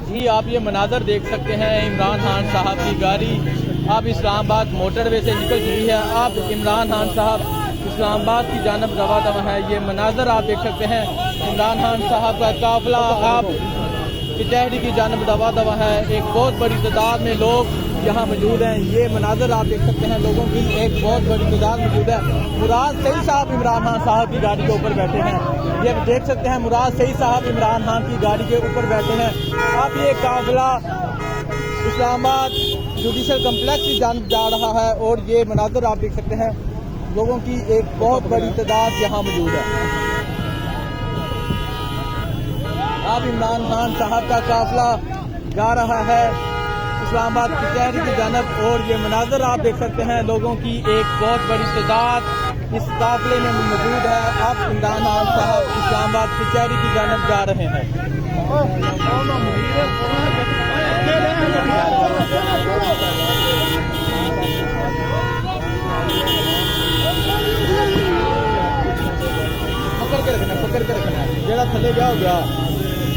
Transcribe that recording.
जी आप ये मनाजर देख सकते हैं इमरान खान साहब की गाड़ी अब इस्लामाबाद मोटरवे से निकल चुकी है। अब इमरान खान साहब इस्लामाबाद की जानब रवा दवा है। ये मनाजर आप देख सकते हैं इमरान खान साहब का काफिला आप कचहरी की जानब रवा दवा है। एक बहुत बड़ी तादाद में लोग यहाँ मौजूद हैं। ये मनाजर आप देख सकते हैं, लोगों की एक बहुत बड़ी तादाद मौजूद है। मुराद सईद साहब इमरान खान साहब की गाड़ी के ऊपर बैठे हैं। ये देख सकते हैं मुराद सईद साहब इमरान खान की गाड़ी के ऊपर बैठे हैं। अब ये काफिला इस्लामाबाद जुडिशल कम्प्लेक्स की जानब जा रहा है और ये मनाजर आप देख सकते हैं, लोगों की एक बहुत बड़ी तादाद यहाँ मौजूद है। अब इमरान खान साहब का काफिला जा रहा है इस्लामाबाद कचहरी की जानब और ये मनाजर आप देख सकते हैं, लोगों की एक बहुत बड़ी तादाद इस काफिले में मौजूद है। अब इमरान खान साहब इस्लामाबाद कचहरी की जानब जा रहे हैं। पकड़ के रखना, जरा थले गया हो गया।